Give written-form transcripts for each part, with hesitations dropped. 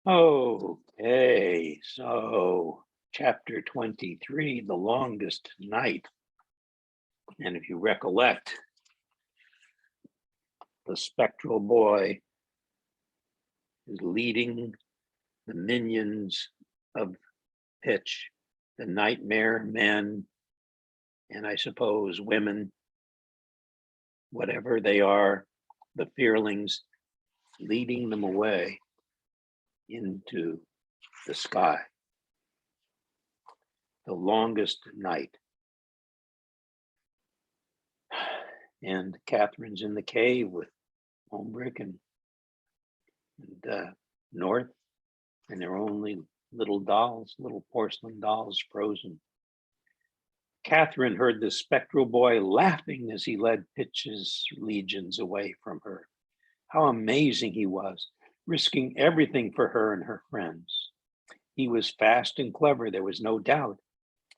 Okay, so chapter 23, The Longest Night. And if you recollect, the spectral boy is leading the minions of Pitch, the nightmare men, and I suppose women, whatever they are, the fearlings, leading them away into the sky. The longest night. And Catherine's in the cave with Holmbrick and North, and they're only little dolls, little porcelain dolls, frozen. Catherine heard the spectral boy laughing as he led Pitch's legions away from her. How amazing he was, risking everything for her and her friends. He was fast and clever, there was no doubt.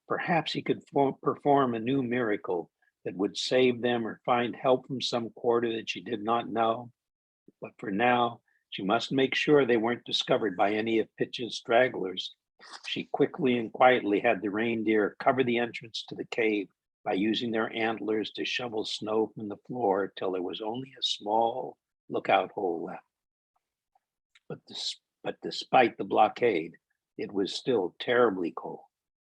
Perhaps he could perform a new miracle that would save them or find help from some quarter that she did not know. But for now, she must make sure they weren't discovered by any of Pitch's stragglers. She quickly and quietly had the reindeer cover the entrance to the cave by using their antlers to shovel snow from the floor till there was only a small lookout hole left. But despite the blockade, it was still terribly cold.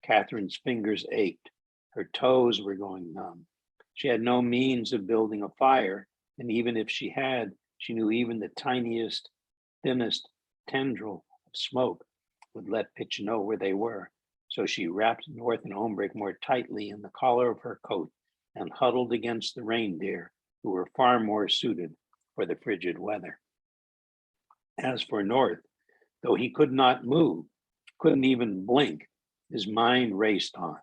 Catherine's fingers ached. Her toes were going numb. She had no means of building a fire, and even if she had, she knew even the tiniest, thinnest tendril of smoke would let Pitch know where they were. So she wrapped North and Hombrick more tightly in the collar of her coat and huddled against the reindeer, who were far more suited for the frigid weather. As for North, though he could not move, couldn't even blink, his mind raced on.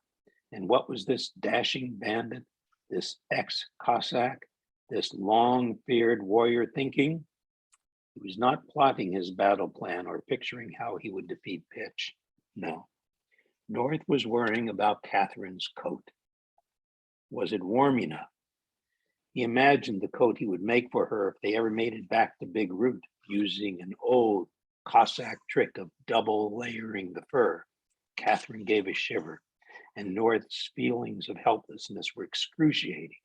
And what was this dashing bandit, this ex-Cossack, this long-feared warrior thinking? He was not plotting his battle plan or picturing how he would defeat Pitch. No. North was worrying about Catherine's coat. Was it warm enough? He imagined the coat he would make for her if they ever made it back to Big Root, using an old Cossack trick of double layering the fur. Catherine gave a shiver, and North's feelings of helplessness were excruciating.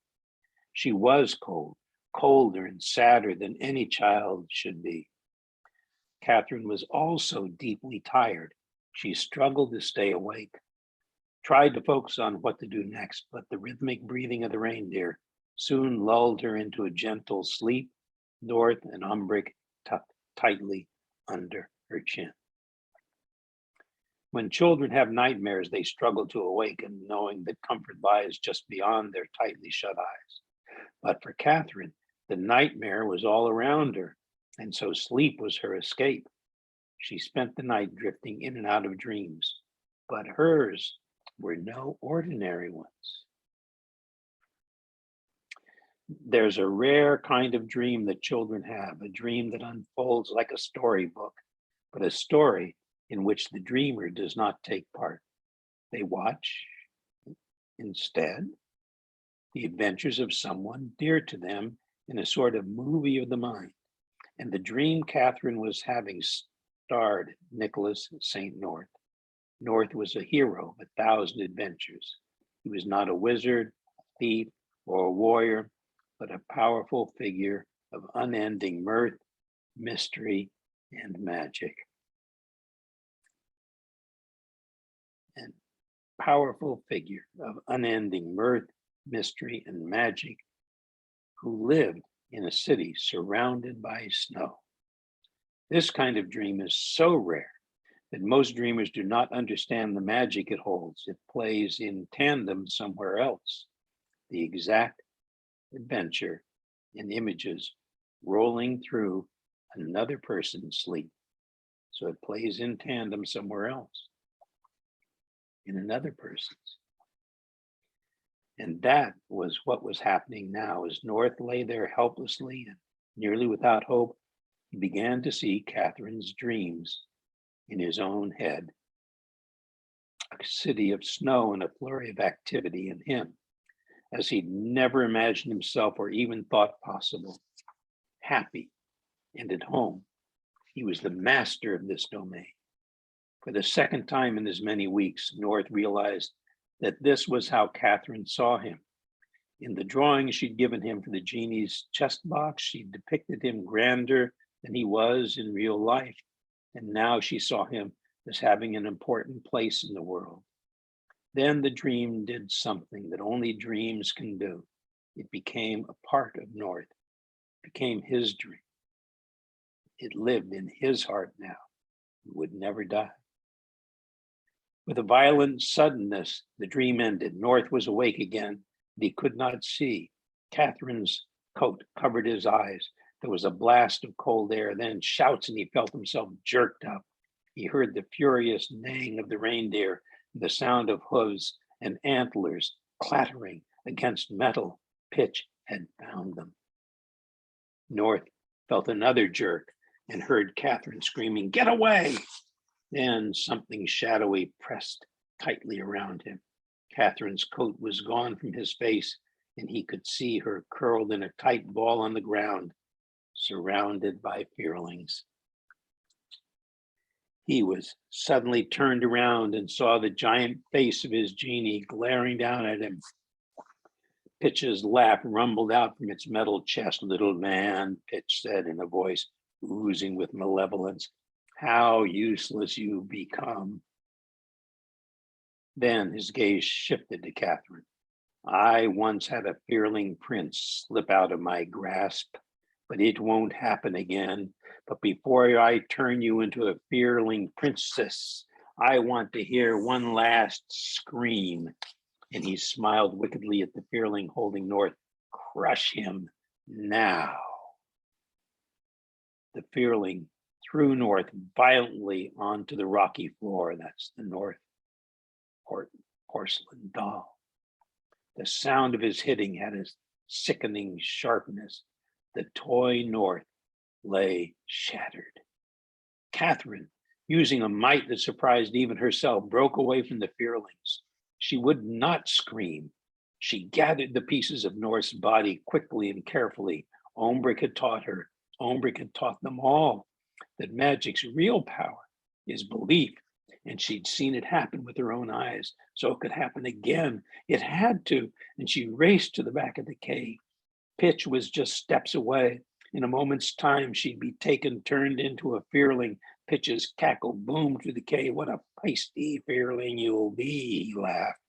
She was cold, colder and sadder than any child should be. Catherine was also deeply tired. She struggled to stay awake, tried to focus on what to do next, but the rhythmic breathing of the reindeer soon lulled her into a gentle sleep, North and Umbrick tucked tightly under her chin. When children have nightmares, they struggle to awaken, knowing that comfort lies just beyond their tightly shut eyes. But for Catherine, the nightmare was all around her, and so sleep was her escape. She spent the night drifting in and out of dreams, but hers were no ordinary ones. There's a rare kind of dream that children have, a dream that unfolds like a storybook, but a story in which the dreamer does not take part. They watch instead the adventures of someone dear to them in a sort of movie of the mind. And the dream Catherine was having starred Nikolas St. North. North was a hero of 1,000 adventures. He was not a wizard, a thief, or a warrior, but a powerful figure of unending mirth, mystery, and magic. And powerful figure of unending mirth, mystery, and magic, who lived in a city surrounded by snow. This kind of dream is so rare that most dreamers do not understand the magic it holds. It plays in tandem somewhere else. The exact adventure and images rolling through another person's sleep. So it plays in tandem somewhere else, in another person's. And that was what was happening now. As North lay there helplessly and nearly without hope, he began to see Catherine's dreams in his own head. A city of snow and a flurry of activity in him, as he'd never imagined himself or even thought possible. Happy and at home. He was the master of this domain. For the second time in as many weeks, North realized that this was how Catherine saw him. In the drawing she'd given him for the genie's chest box, she depicted him grander than he was in real life. And now she saw him as having an important place in the world. Then the dream did something that only dreams can do. It became a part of North. It became his dream. It lived in his heart now. It would never die. With a violent suddenness, the dream ended. North was awake again, but he could not see. Catherine's coat covered his eyes. There was a blast of cold air, then shouts, and he felt himself jerked up. He heard the furious neighing of the reindeer, the sound of hooves and antlers clattering against metal. Pitch had found them. North felt another jerk and heard Catherine screaming, "Get away!" Then something shadowy pressed tightly around him. Catherine's coat was gone from his face, and he could see her curled in a tight ball on the ground, surrounded by fearlings. He was suddenly turned around and saw the giant face of his genie glaring down at him. Pitch's laugh rumbled out from its metal chest. "Little man," Pitch said in a voice oozing with malevolence, "how useless you've become." Then his gaze shifted to Catherine. "I once had a fearling prince slip out of my grasp, but it won't happen again. But before I turn you into a fearling princess, I want to hear one last scream." And he smiled wickedly at the fearling holding North. "Crush him now." The fearling threw North violently onto the rocky floor. That's the North porcelain doll. The sound of his hitting had a sickening sharpness. The toy North lay shattered. Catherine, using a might that surprised even herself, broke away from the fearlings. She would not scream. She gathered the pieces of North's body quickly and carefully. Ombric had taught her. Ombric had taught them all that magic's real power is belief, and she'd seen it happen with her own eyes, so it could happen again. It had to, and she raced to the back of the cave. Pitch was just steps away. In a moment's time, she'd be turned into a fearling. Pitch's cackle boomed through the cave. "What a feisty fearling you'll be," he laughed.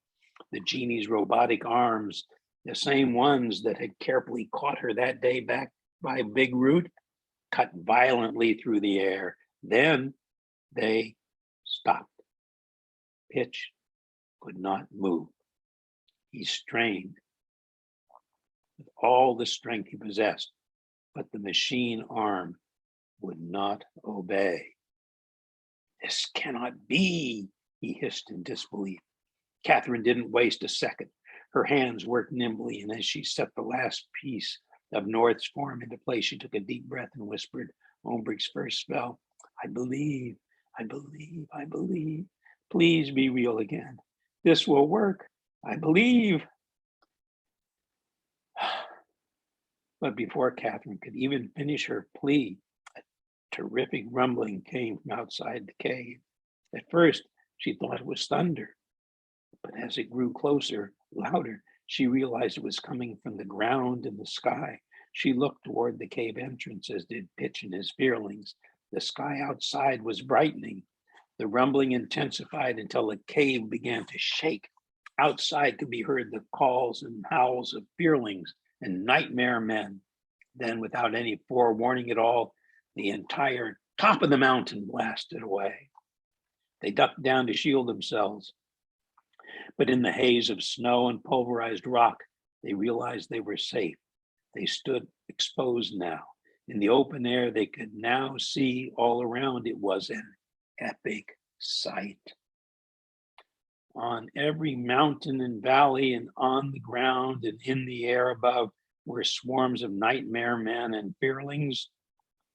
The genie's robotic arms, the same ones that had carefully caught her that day back by Big Root, cut violently through the air. Then they stopped. Pitch could not move. He strained with all the strength he possessed, but the machine arm would not obey. "This cannot be," he hissed in disbelief. Catherine didn't waste a second. Her hands worked nimbly, and as she set the last piece of North's form into place, she took a deep breath and whispered Ombric's first spell. "I believe, I believe, I believe. Please be real again. This will work. I believe." But before Catherine could even finish her plea, a terrific rumbling came from outside the cave. At first, she thought it was thunder, but as it grew closer, louder, she realized it was coming from the ground and the sky. She looked toward the cave entrance, as did Pitch and his fearlings. The sky outside was brightening. The rumbling intensified until the cave began to shake. Outside could be heard the calls and howls of fearlings and nightmare men. Then, without any forewarning at all, the entire top of the mountain blasted away. They ducked down to shield themselves. But in the haze of snow and pulverized rock, they realized they were safe. They stood exposed now. In the open air, they could now see all around. It was an epic sight. On every mountain and valley and on the ground and in the air above were swarms of nightmare men and fearlings.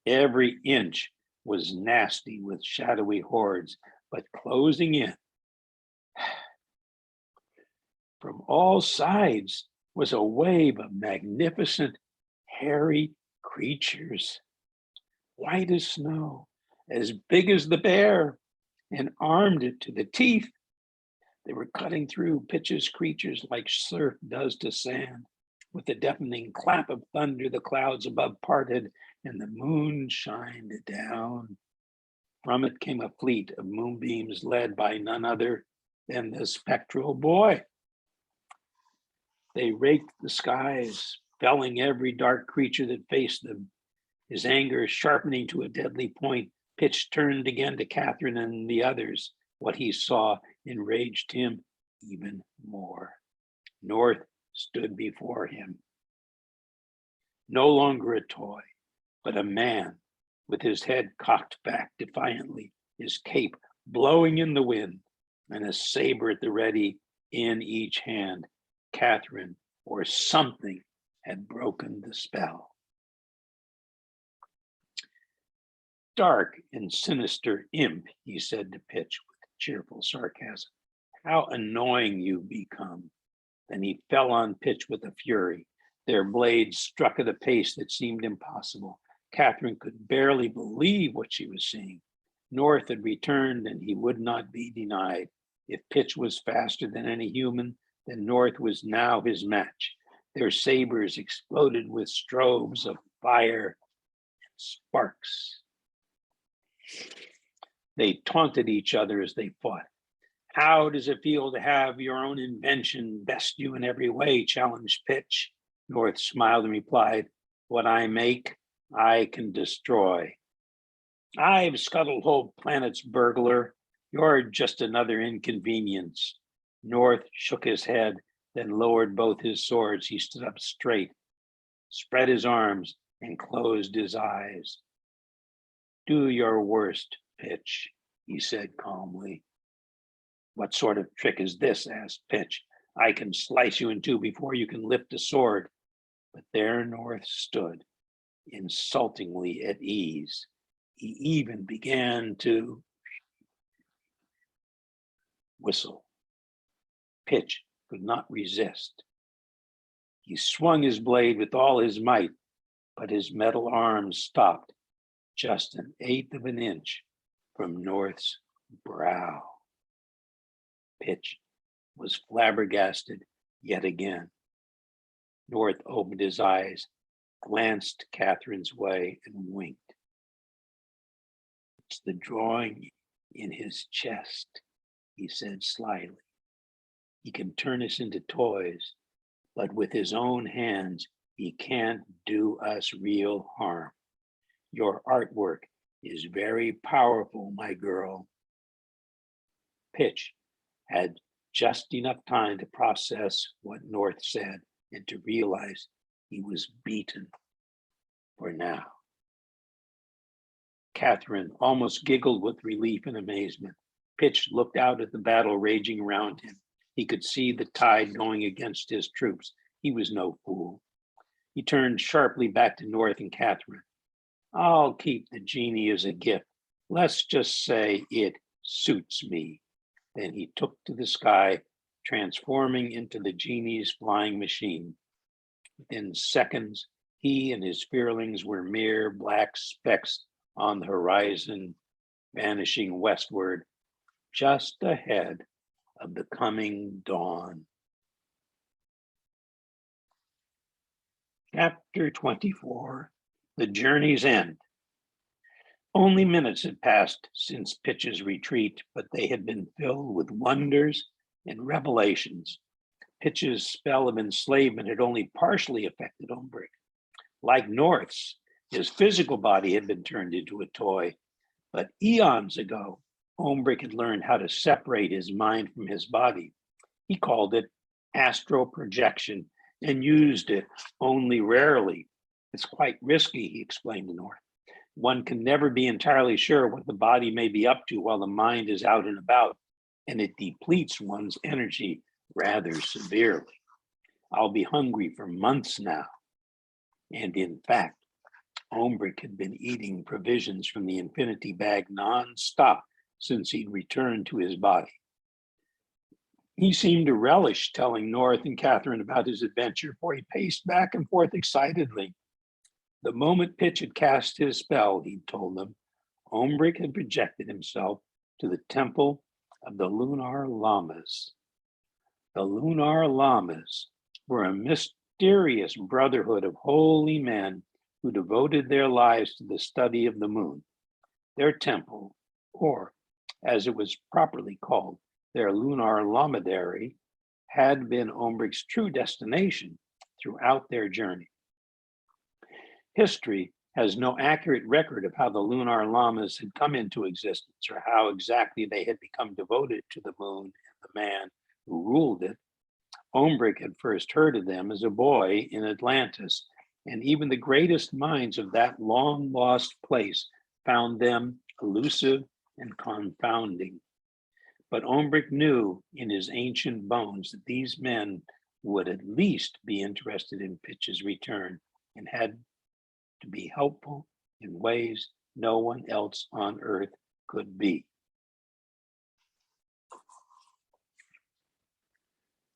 Every inch was nasty with shadowy hordes, but closing in. From all sides was a wave of magnificent, hairy creatures, white as snow, as big as the bear, and armed to the teeth. They were cutting through Pitch's creatures like surf does to sand. With a deafening clap of thunder, the clouds above parted, and the moon shined down. From it came a fleet of moonbeams led by none other than the spectral boy. They raked the skies, felling every dark creature that faced them. His anger sharpening to a deadly point, Pitch turned again to Catherine and the others. What he saw enraged him even more. North stood before him, no longer a toy, but a man with his head cocked back defiantly, his cape blowing in the wind, and a saber at the ready in each hand. Catherine, or something, had broken the spell. Dark and sinister imp, he said to Pitch with cheerful sarcasm. How annoying you've become. Then he fell on Pitch with a fury. Their blades struck at a pace that seemed impossible. Catherine could barely believe what she was seeing. North had returned, and he would not be denied. If Pitch was faster than any human, then North was now his match. Their sabers exploded with strobes of fire and sparks. They taunted each other as they fought. How does it feel to have your own invention best you in every way? Challenged Pitch. North smiled and replied, what I make, I can destroy. I've scuttled whole planets, burglar. You're just another inconvenience. North shook his head, then lowered both his swords. He stood up straight, spread his arms, and closed his eyes. Do your worst, Pitch, he said calmly. What sort of trick is this? Asked Pitch. I can slice you in two before you can lift a sword. But there North stood, insultingly at ease. He even began to whistle. Pitch could not resist. He swung his blade with all his might, but his metal arms stopped just an eighth of an inch from North's brow. Pitch was flabbergasted yet again. North opened his eyes, glanced Catherine's way, and winked. It's the drawing in his chest, he said slyly. He can turn us into toys, but with his own hands, he can't do us real harm. Your artwork is very powerful, my girl. Pitch had just enough time to process what North said and to realize he was beaten for now. Catherine almost giggled with relief and amazement. Pitch looked out at the battle raging around him. He could see the tide going against his troops. He was no fool. He turned sharply back to North and Catherine. I'll keep the genie as a gift. Let's just say it suits me. Then he took to the sky, transforming into the genie's flying machine. Within seconds, he and his fearlings were mere black specks on the horizon, vanishing westward, just ahead of the coming dawn. Chapter 24, The Journey's End. Only minutes had passed since Pitch's retreat, but they had been filled with wonders and revelations. Pitch's spell of enslavement had only partially affected Ombrick. Like North's, his physical body had been turned into a toy, but eons ago, Ombrick had learned how to separate his mind from his body. He called it astral projection and used it only rarely. It's quite risky, he explained to North. One can never be entirely sure what the body may be up to while the mind is out and about, and it depletes one's energy rather severely. I'll be hungry for months now. And in fact, Ombrick had been eating provisions from the infinity bag nonstop since he'd returned to his body. He seemed to relish telling North and Catherine about his adventure, for he paced back and forth excitedly. The moment Pitch had cast his spell, he'd told them, Ombric had projected himself to the temple of the Lunar Llamas. The Lunar Llamas were a mysterious brotherhood of holy men who devoted their lives to the study of the moon. Their temple, or as it was properly called, their lunar lapidary, had been Ombric's true destination throughout their journey. History has no accurate record of how the Lunar Llamas had come into existence or how exactly they had become devoted to the moon and the man who ruled it. Ombric had first heard of them as a boy in Atlantis, and even the greatest minds of that long lost place found them elusive and confounding. But Ombric knew in his ancient bones that these men would at least be interested in Pitch's return and had to be helpful in ways no one else on Earth could be.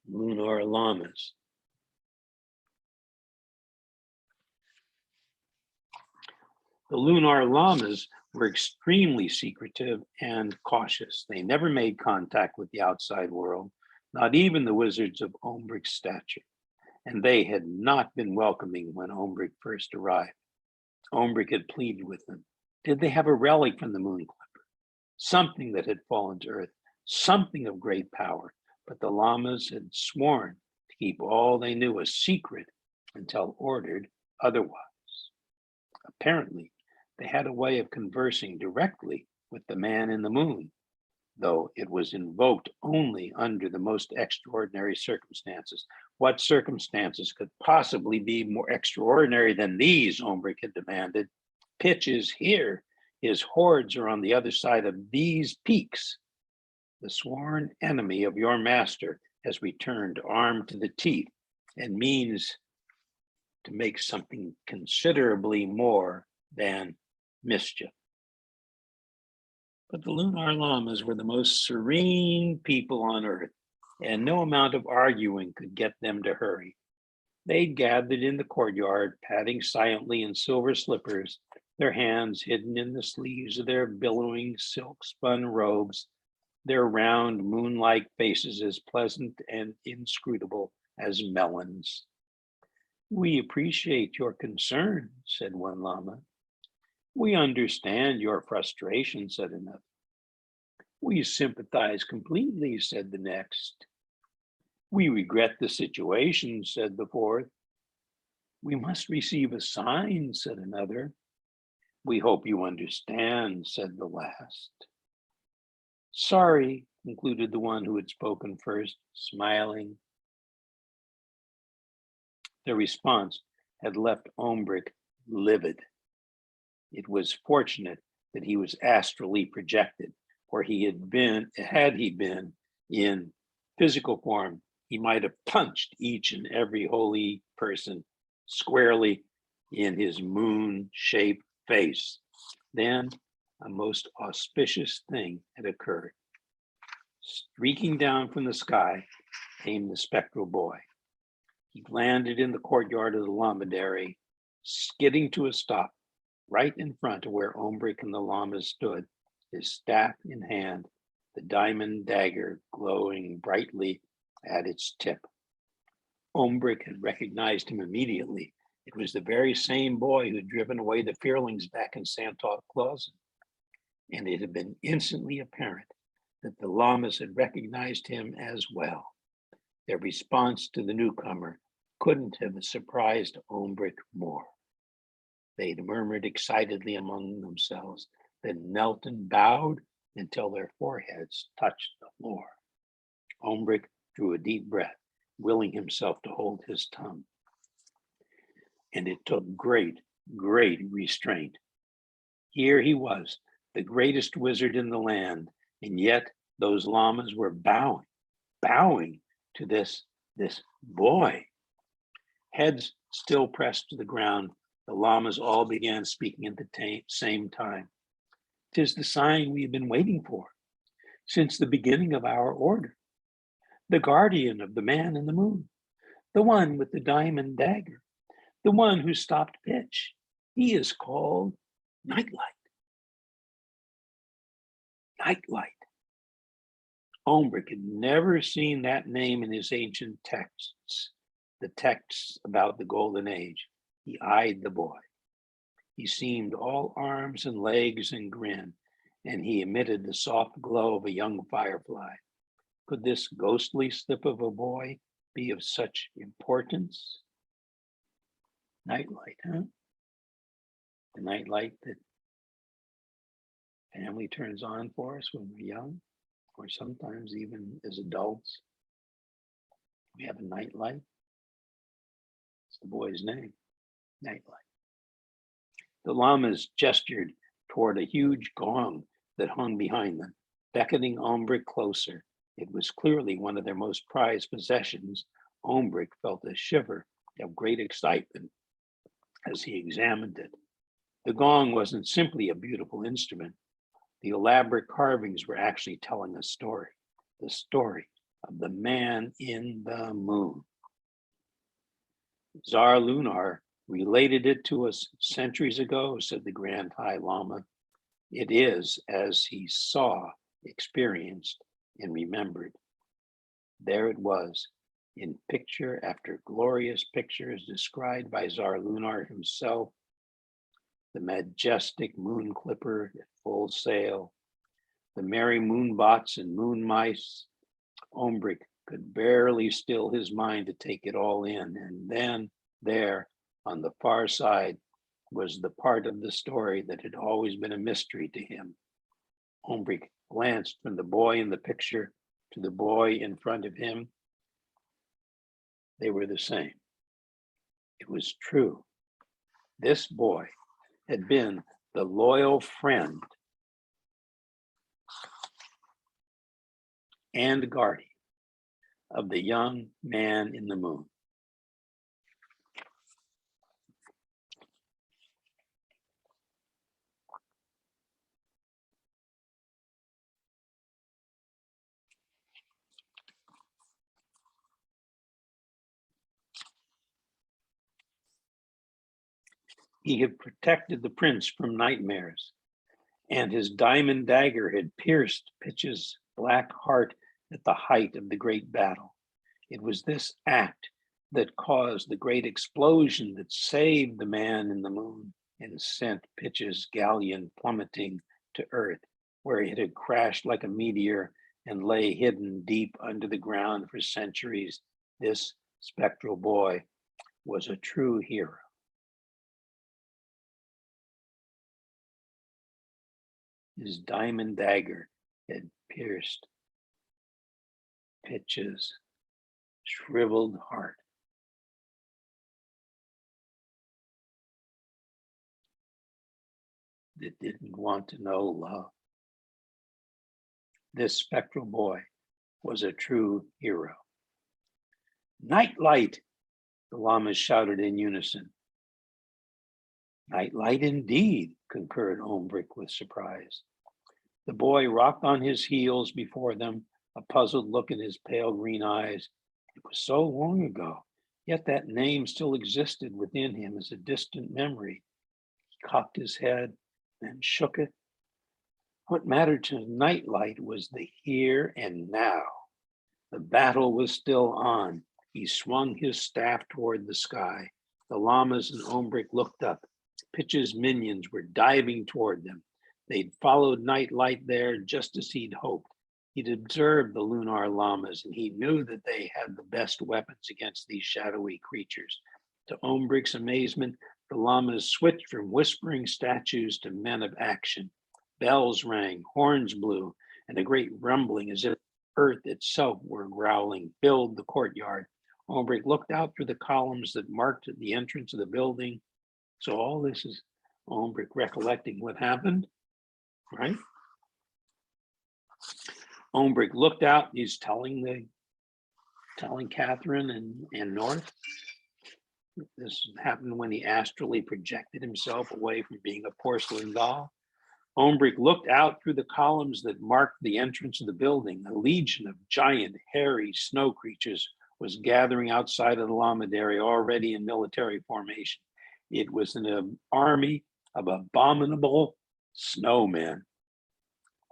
Lunar Llamas. The Lunar Llamas were extremely secretive and cautious. They never made contact with the outside world, not even the wizards of Ombric's stature. And they had not been welcoming when Ombric first arrived. Ombric had pleaded with them. Did they have a relic from the moon clipper? Something that had fallen to Earth, something of great power. But the Llamas had sworn to keep all they knew a secret until ordered otherwise. Apparently, they had a way of conversing directly with the man in the moon, though it was invoked only under the most extraordinary circumstances. What circumstances could possibly be more extraordinary than these, Ombric had demanded. Pitch is here. His hordes are on the other side of these peaks. The sworn enemy of your master has returned armed to the teeth and means to make something considerably more than mischief. But the Lunar Llamas were the most serene people on Earth, and no amount of arguing could get them to hurry. They gathered in the courtyard, padding silently in silver slippers, their hands hidden in the sleeves of their billowing silk-spun robes, their round moon-like faces as pleasant and inscrutable as melons. We appreciate your concern, said one llama. We understand your frustration, said another. We sympathize completely, said the next. We regret the situation, said the fourth. We must receive a sign, said another. We hope you understand, said the last. Sorry, concluded the one who had spoken first, smiling. Their response had left Ombric livid. It was fortunate that he was astrally projected, for had he been in physical form, he might have punched each and every holy person squarely in his moon-shaped face. Then a most auspicious thing had occurred. Streaking down from the sky came the spectral boy. He landed in the courtyard of the lapidary, skidding to a stop right in front of where Ombric and the llamas stood, his staff in hand, the diamond dagger glowing brightly at its tip. Ombric had recognized him immediately. It was the very same boy who had driven away the fearlings back in Santa Claus, and it had been instantly apparent that the llamas had recognized him as well. Their response to the newcomer couldn't have surprised Ombric more. They'd murmured excitedly among themselves, then knelt and bowed until their foreheads touched the floor. Ombric drew a deep breath, willing himself to hold his tongue. And it took great restraint. Here he was, the greatest wizard in the land, and yet those llamas were bowing to this boy. Heads still pressed to the ground, the llamas all began speaking at the same time. "'Tis the sign we have been waiting for since the beginning of our order. The guardian of the man in the moon, the one with the diamond dagger, the one who stopped Pitch. He is called Nightlight." Nightlight. Ombrick had never seen that name in his ancient texts, the texts about the Golden Age. He eyed the boy. He seemed all arms and legs and grin, and he emitted the soft glow of a young firefly. Could this ghostly slip of a boy be of such importance? Nightlight, huh? The nightlight that family turns on for us when we're young, or sometimes even as adults. We have a nightlight. It's the boy's name, Nightlight. The llamas gestured toward a huge gong that hung behind them, beckoning Ombrick closer. It was clearly one of their most prized possessions. Ombrick felt a shiver of great excitement as he examined it. The gong wasn't simply a beautiful instrument. The elaborate carvings were actually telling a story, the story of the man in the moon. Tsar Lunar related it to us centuries ago, said the Grand High Lama. It is as he saw, experienced, and remembered. There it was, in picture after glorious pictures described by Tsar Lunar himself, the majestic moon clipper at full sail, the merry moonbots and moon mice. Ombrick could barely still his mind to take it all in. And then there on the far side was the part of the story that had always been a mystery to him. Ombrick glanced from the boy in the picture to the boy in front of him. They were the same. It was true. This boy had been the loyal friend and guardian of the young man in the moon. He had protected the prince from nightmares, and his diamond dagger had pierced Pitch's black heart at the height of the great battle. It was this act that caused the great explosion that saved the man in the moon and sent Pitch's galleon plummeting to earth, where it had crashed like a meteor and lay hidden deep under the ground for centuries. This spectral boy was a true hero. His diamond dagger had pierced Pitch's shriveled heart. That didn't want to know love. This spectral boy was a true hero. Nightlight, the llamas shouted in unison. Nightlight indeed, concurred Ombrick with surprise. The boy rocked on his heels before them, a puzzled look in his pale green eyes. It was so long ago, yet that name still existed within him as a distant memory. He cocked his head and shook it. What mattered to Nightlight was the here and now. The battle was still on. He swung his staff toward the sky. The llamas and Ombrick looked up. Pitch's minions were diving toward them. They'd followed Nightlight there just as he'd hoped. He'd observed the Lunar Llamas, and he knew that they had the best weapons against these shadowy creatures. To Ombrick's amazement, the llamas switched from whispering statues to men of action. Bells rang, horns blew, and a great rumbling as if earth itself were growling filled the courtyard. Ombrick looked out through the columns that marked the entrance of the building. So all this is Ombrick recollecting what happened, right? Ombrick looked out. He's telling Catherine and North. This happened when he astrally projected himself away from being a porcelain doll. Ombrick looked out through the columns that marked the entrance of the building. A legion of giant, hairy snow creatures was gathering outside of the Llamadery, already in military formation. It was an army of abominable snowmen.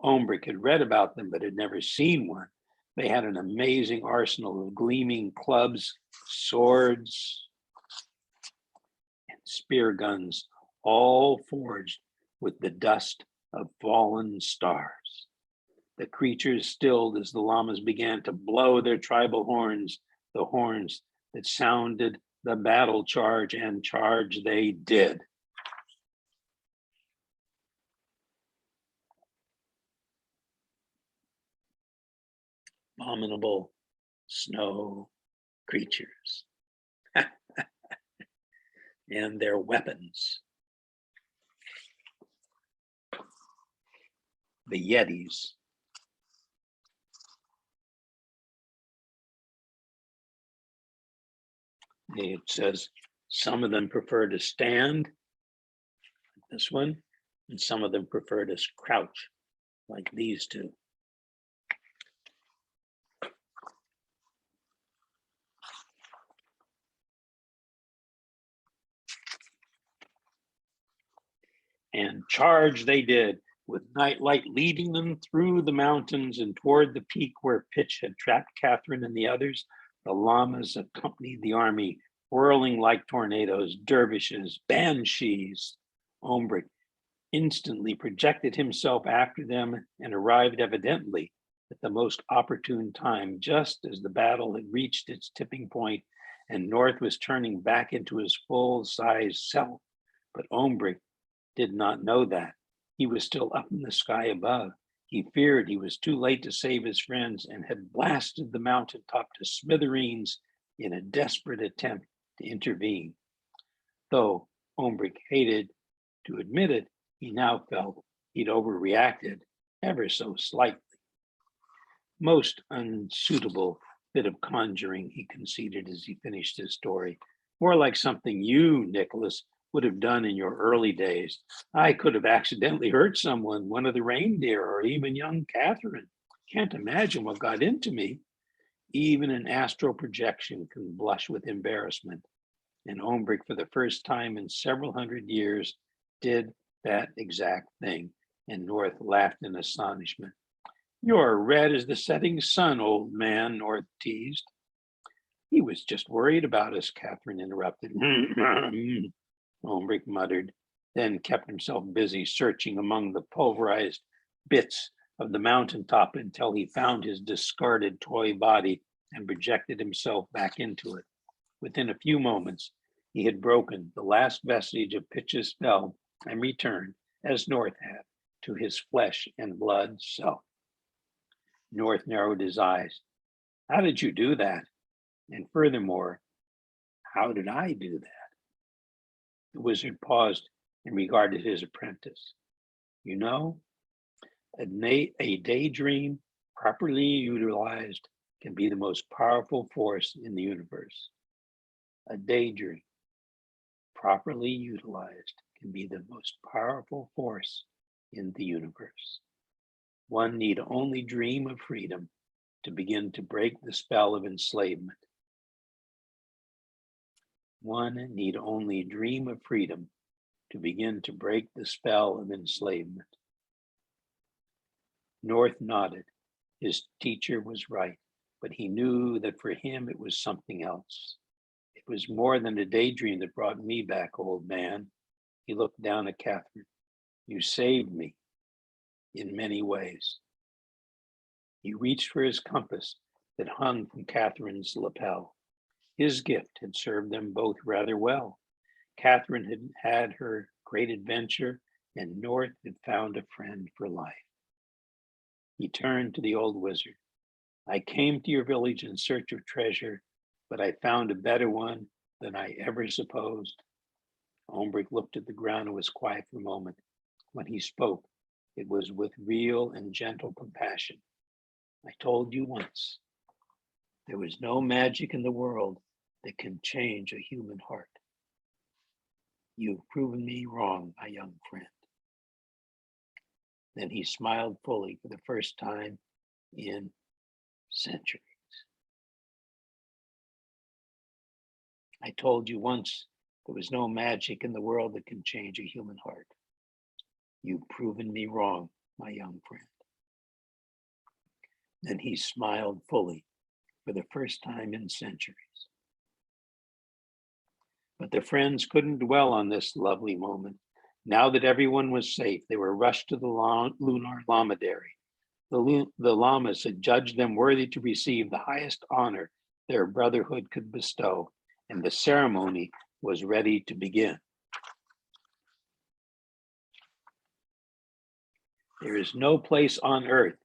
Ombrick had read about them, but had never seen one. They had an amazing arsenal of gleaming clubs, swords, and spear guns, all forged with the dust of fallen stars. The creatures stilled as the llamas began to blow their tribal horns, the horns that sounded the battle charge, and charge they did. Abominable snow creatures and their weapons. The Yetis. It says some of them prefer to stand, this one, and some of them prefer to crouch, like these two. And charge they did, with nightlight leading them through the mountains and toward the peak where Pitch had trapped Catherine and the others. The llamas accompanied the army, whirling like tornadoes, dervishes, banshees. Ombrick instantly projected himself after them and arrived evidently at the most opportune time, just as the battle had reached its tipping point and North was turning back into his full-size self. But Ombrick did not know that. He was still up in the sky above. He feared he was too late to save his friends and had blasted the mountaintop to smithereens in a desperate attempt to intervene. Though Ombrick hated to admit it, he now felt he'd overreacted ever so slightly. Most unsuitable bit of conjuring, he conceded as he finished his story. More like something you, Nikolas, would have done in your early days. I could have accidentally hurt someone, one of the reindeer, or even young Catherine. Can't imagine what got into me. Even an astral projection can blush with embarrassment. And Ombrick, for the first time in several hundred years, did that exact thing. And North laughed in astonishment. You're red as the setting sun, old man, North teased. He was just worried about us, Catherine interrupted. Ombrick muttered, then kept himself busy searching among the pulverized bits of the mountaintop until he found his discarded toy body and projected himself back into it. Within a few moments, he had broken the last vestige of Pitch's spell and returned, as North had, to his flesh and blood self. North narrowed his eyes. How did you do that? And furthermore, how did I do that? The wizard paused and regarded his apprentice. You know, a daydream properly utilized can be the most powerful force in the universe. A daydream properly utilized can be the most powerful force in the universe. One need only dream of freedom to begin to break the spell of enslavement. One need only dream of freedom to begin to break the spell of enslavement. North nodded. His teacher was right, but he knew that for him it was something else. It was more than a daydream that brought me back, old man. He looked down at Catherine. You saved me in many ways. He reached for his compass that hung from Catherine's lapel. His gift had served them both rather well. Catherine had had her great adventure, and North had found a friend for life. He turned to the old wizard. I came to your village in search of treasure, but I found a better one than I ever supposed. Ombrick looked at the ground and was quiet for a moment. When he spoke, it was with real and gentle compassion. I told you once, there was no magic in the world that can change a human heart. You've proven me wrong, my young friend. Then he smiled fully for the first time in centuries. I told you once there was no magic in the world that can change a human heart. You've proven me wrong, my young friend. Then he smiled fully for the first time in centuries. But the friends couldn't dwell on this lovely moment. Now that everyone was safe, they were rushed to the Lunar Llamadery. The Llamas had judged them worthy to receive the highest honor their brotherhood could bestow, and the ceremony was ready to begin. There is no place on earth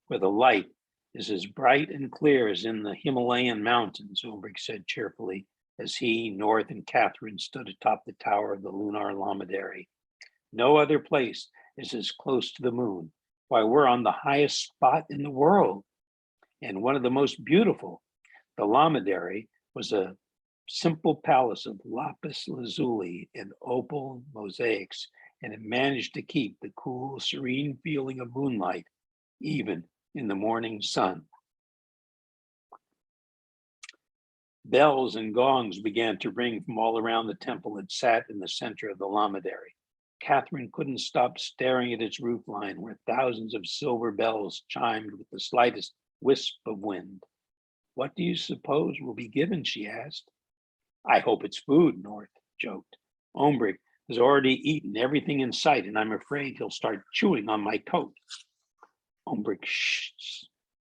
where the light is as bright and clear as in the Himalayan mountains, Ulrich said cheerfully, as he, North, and Catherine stood atop the tower of the Lunar Llamadery. No other place is as close to the moon. Why, we're on the highest spot in the world and one of the most beautiful. The Llamadery was a simple palace of lapis lazuli and opal mosaics, and it managed to keep the cool, serene feeling of moonlight even in the morning sun. Bells and gongs began to ring from all around the temple that sat in the center of the Llamadery. Catherine couldn't stop staring at its roofline, where thousands of silver bells chimed with the slightest wisp of wind. What do you suppose will be given? She asked. I hope it's food, North joked. Ombrick has already eaten everything in sight, and I'm afraid he'll start chewing on my coat. Ombrick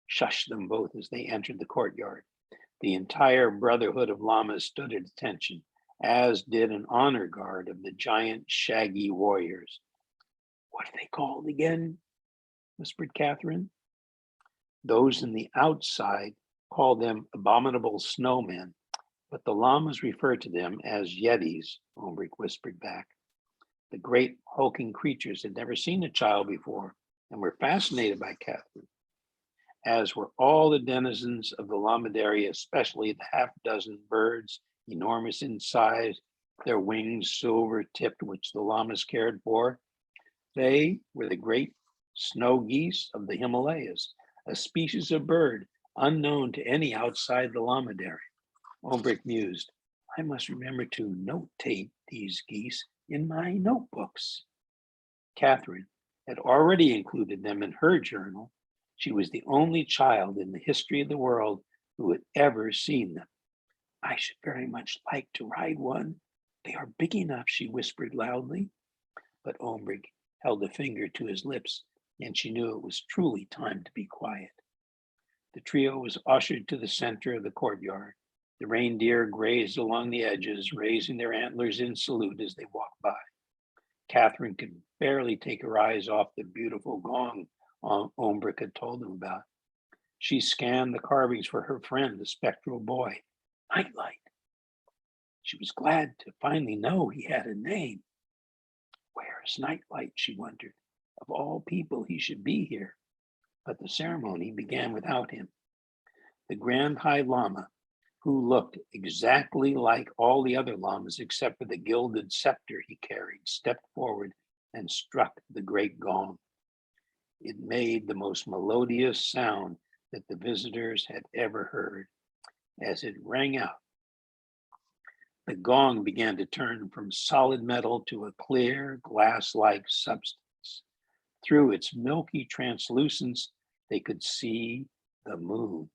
shushed them both as they entered the courtyard. The entire brotherhood of llamas stood at attention, as did an honor guard of the giant shaggy warriors. What are they called again? Whispered Catherine. Those in the outside call them abominable snowmen, but the llamas refer to them as yetis, Ombrick whispered back. The great hulking creatures had never seen a child before and were fascinated by Catherine, as were all the denizens of the Llamadery, especially the half dozen birds, enormous in size, their wings silver tipped, which the llamas cared for. They were the great snow geese of the Himalayas, a species of bird unknown to any outside the Llamadery. Ombrick mused, I must remember to notate these geese in my notebooks. Catherine had already included them in her journal. She was the only child in the history of the world who had ever seen them. I should very much like to ride one. They are big enough, she whispered loudly. But Ombrick held a finger to his lips, and she knew it was truly time to be quiet. The trio was ushered to the center of the courtyard. The reindeer grazed along the edges, raising their antlers in salute as they walked by. Catherine could barely take her eyes off the beautiful gong Ombrick had told them about. She scanned the carvings for her friend, the spectral boy, Nightlight. She was glad to finally know he had a name. Where is Nightlight, she wondered. Of all people, he should be here. But the ceremony began without him. The Grand High Lama, who looked exactly like all the other llamas except for the gilded scepter he carried, stepped forward and struck the great gong. It made the most melodious sound that the visitors had ever heard. As it rang out, the gong began to turn from solid metal to a clear, glass-like substance. Through its milky translucence, they could see the moon.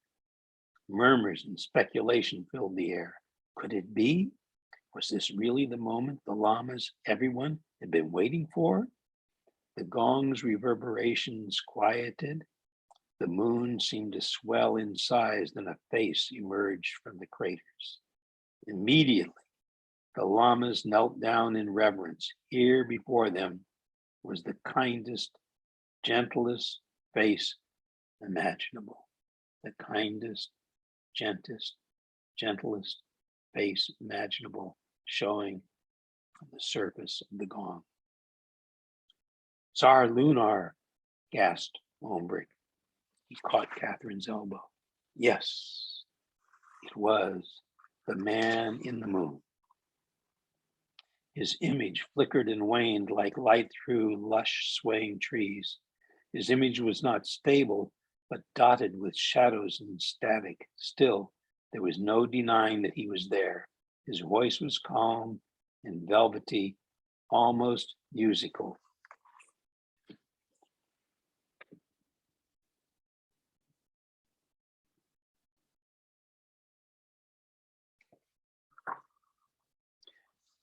Murmurs and speculation filled the air. Could it be? Was this really the moment the llamas, everyone, had been waiting for? The gong's reverberations quieted. The moon seemed to swell in size, then a face emerged from the craters. Immediately, the llamas knelt down in reverence. Here before them was the kindest, gentlest face imaginable. The kindest, gentlest face imaginable showing on the surface of the gong. Tsar Lunar, gasped Ombrick. He caught Catherine's elbow. Yes, it was the man in the moon. His image flickered and waned like light through lush swaying trees. His image was not stable, but dotted with shadows and static. Still, there was no denying that he was there. His voice was calm and velvety, almost musical.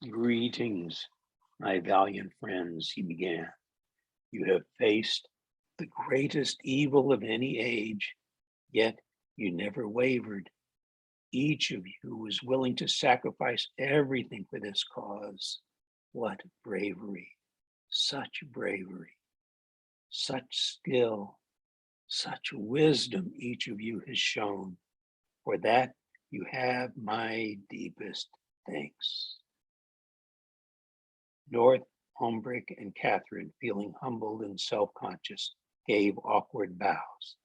Greetings, my valiant friends, he began. You have faced the greatest evil of any age, yet you never wavered. Each of you was willing to sacrifice everything for this cause. What bravery, such bravery, such skill, such wisdom each of you has shown. For that, you have my deepest thanks. North, Hombrick, and Catherine, feeling humbled and self-conscious, gave awkward bows.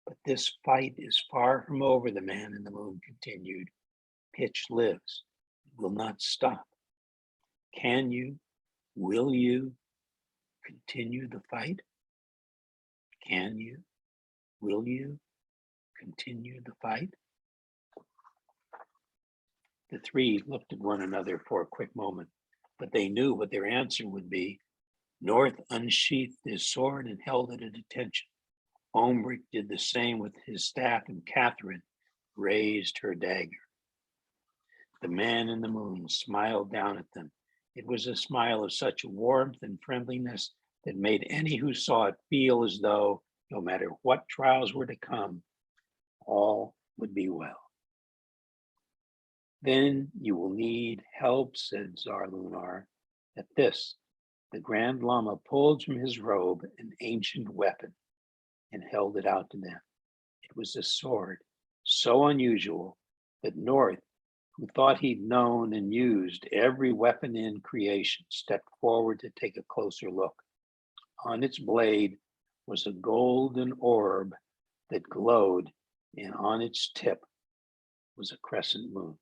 But this fight is far from over, the man in the moon continued. Pitch lives, will not stop. Can you, will you continue the fight? Can you, will you continue the fight? The three looked at one another for a quick moment, but they knew what their answer would be. North unsheathed his sword and held it at attention. Ombrick did the same with his staff, and Catherine raised her dagger. The man in the moon smiled down at them. It was a smile of such warmth and friendliness that made any who saw it feel as though, no matter what trials were to come, all would be well. Then you will need help, said Tsar Lunar. At this, the Grand Lama pulled from his robe an ancient weapon and held it out to them. It was a sword so unusual that North, who thought he'd known and used every weapon in creation, stepped forward to take a closer look. On its blade was a golden orb that glowed, and on its tip was a crescent moon.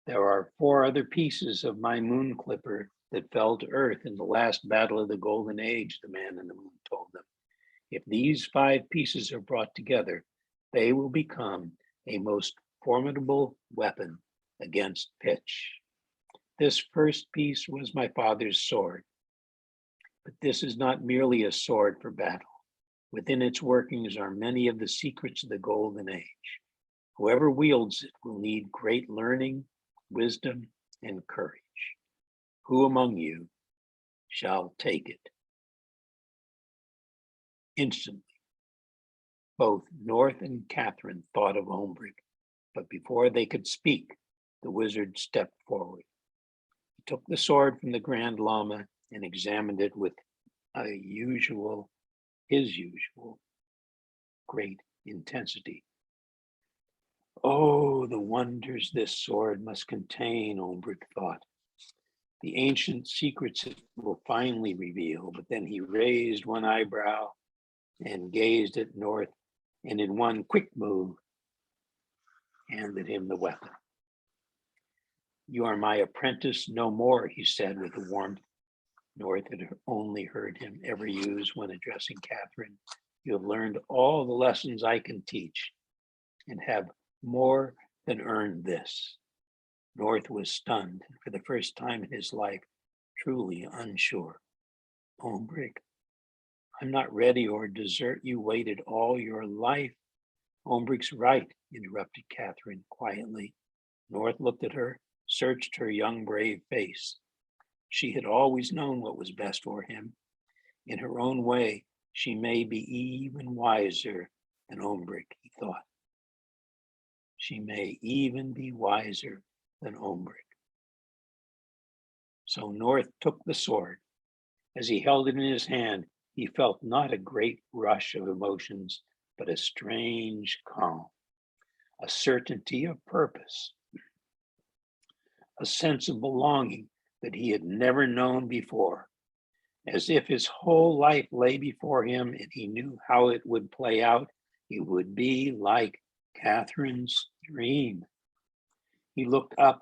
There are 4 other pieces of my moon clipper that fell to Earth in the last battle of the Golden Age, the man in the moon told them. If these 5 pieces are brought together, they will become a most formidable weapon against pitch. This first piece was my father's sword, but this is not merely a sword for battle. Within its workings are many of the secrets of the Golden Age. Whoever wields it will need great learning, wisdom, and courage. Who among you shall take it? Instantly, both North and Catherine thought of Ombrick, but before they could speak, the wizard stepped forward. He took the sword from the Grand Lama and examined it with his usual great intensity. Oh, the wonders this sword must contain, Ombrick thought. The ancient secrets it will finally reveal. But then he raised one eyebrow and gazed at North, and in one quick move, handed him the weapon. You are my apprentice no more, he said with a warmth North had only heard him ever use when addressing Catherine. You have learned all the lessons I can teach and have more than earned this. North was stunned, and for the first time in his life, truly unsure. Ombrick, I'm not ready or desert you waited all your life. Ombrick's right, interrupted Catherine quietly. North looked at her, searched her young brave face. She had always known what was best for him. In her own way, she may be even wiser than Ombrick, he thought. She may even be wiser than Ombrick. So North took the sword. As he held it in his hand, he felt not a great rush of emotions, but a strange calm, a certainty of purpose, a sense of belonging that he had never known before, as if his whole life lay before him and he knew how it would play out. It would be like Catherine's dream. He looked up,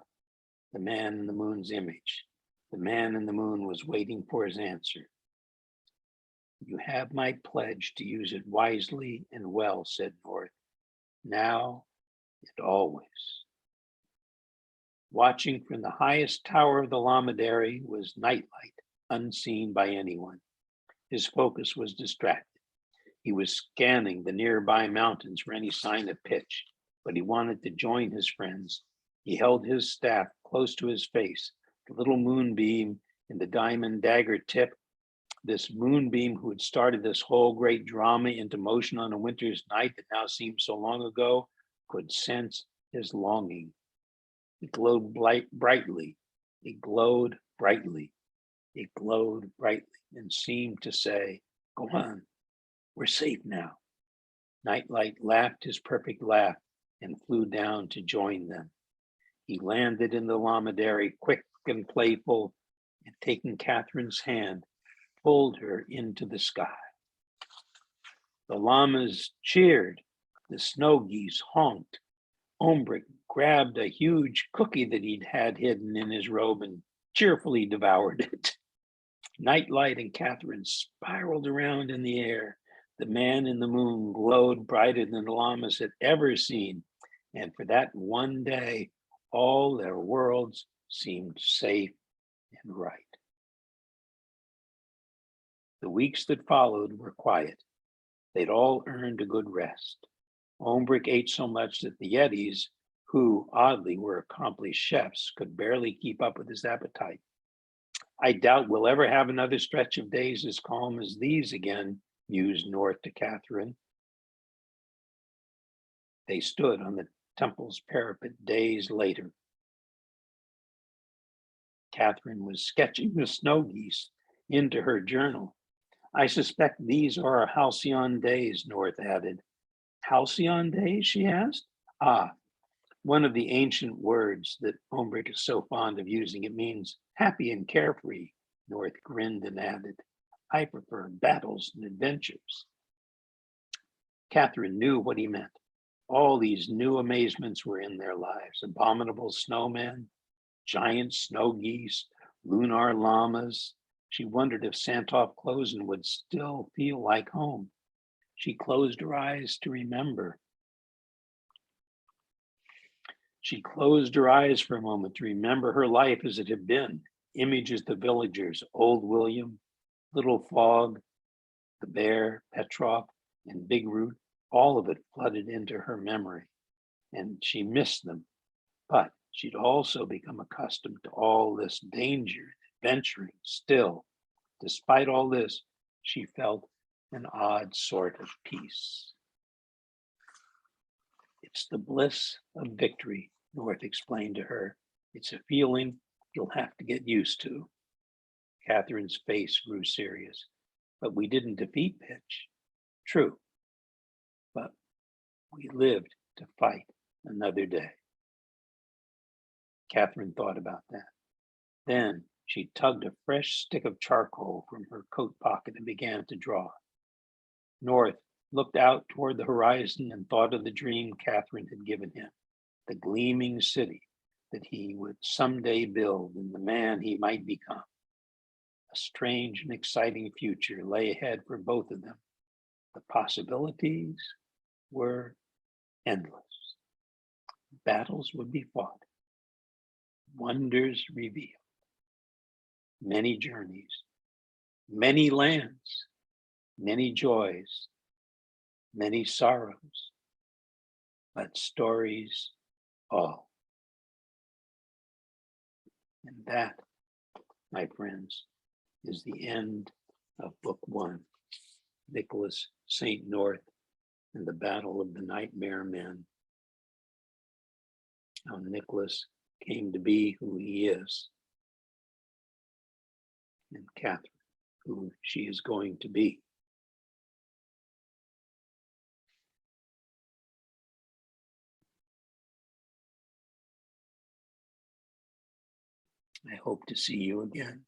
the man in the moon's image. The man in the moon was waiting for his answer. You have my pledge to use it wisely and well, said North, now and always. Watching from the highest tower of the Lamadary was nightlight, unseen by anyone. His focus was distracted. He was scanning the nearby mountains for any sign of pitch, but he wanted to join his friends He held his staff close to his face, the little moonbeam in the diamond dagger tip. This moonbeam who had started this whole great drama into motion on a winter's night that now seemed so long ago could sense his longing. It glowed brightly. It glowed brightly. It glowed brightly and seemed to say, "Go on, we're safe now." Nightlight laughed his perfect laugh and flew down to join them. He landed in the llamadery, quick and playful, and taking Catherine's hand, pulled her into the sky. The llamas cheered. The snow geese honked. Ombrick grabbed a huge cookie that he'd had hidden in his robe and cheerfully devoured it. Nightlight and Catherine spiraled around in the air. The man in the moon glowed brighter than the llamas had ever seen. And for that one day, all their worlds seemed safe and right. The weeks that followed were quiet. They'd all earned a good rest. Ombrick ate so much that the Yetis, who oddly were accomplished chefs, could barely keep up with his appetite. "I doubt we'll ever have another stretch of days as calm as these again," mused North to Catherine. They stood on the temple's parapet days later. Catherine was sketching the snow geese into her journal. "I suspect these are our halcyon days," North added. "Halcyon days?" she asked. "Ah, one of the ancient words that Ombrick is so fond of using. It means happy and carefree." North grinned and added, "I prefer battles and adventures." Catherine knew what he meant. All these new amazements were in their lives: abominable snowmen, giant snow geese, lunar llamas. She wondered if Santoff-Closen would still feel like home. She closed her eyes to remember. She closed her eyes for a moment to remember her life as it had been. Images of the villagers, old William, little Fog, the bear, Petroff, and Big Root, all of it flooded into her memory, and she missed them. But she'd also become accustomed to all this danger and adventuring. Still, despite all this, she felt an odd sort of peace. "It's the bliss of victory," North explained to her. "It's a feeling you'll have to get used to." Catherine's face grew serious. "But we didn't defeat Pitch." "True, but we lived to fight another day." Catherine thought about that. Then she tugged a fresh stick of charcoal from her coat pocket and began to draw. North looked out toward the horizon and thought of the dream Catherine had given him, the gleaming city that he would someday build and the man he might become. A strange and exciting future lay ahead for both of them. The possibilities were endless. Battles would be fought, wonders revealed, many journeys, many lands, many joys, many sorrows, but stories all. And that, my friends, is the end of Book 1, Nikolas St. North and the Battle of the Nightmare Men. How Nikolas came to be who he is, and Catherine, who she is going to be. I hope to see you again.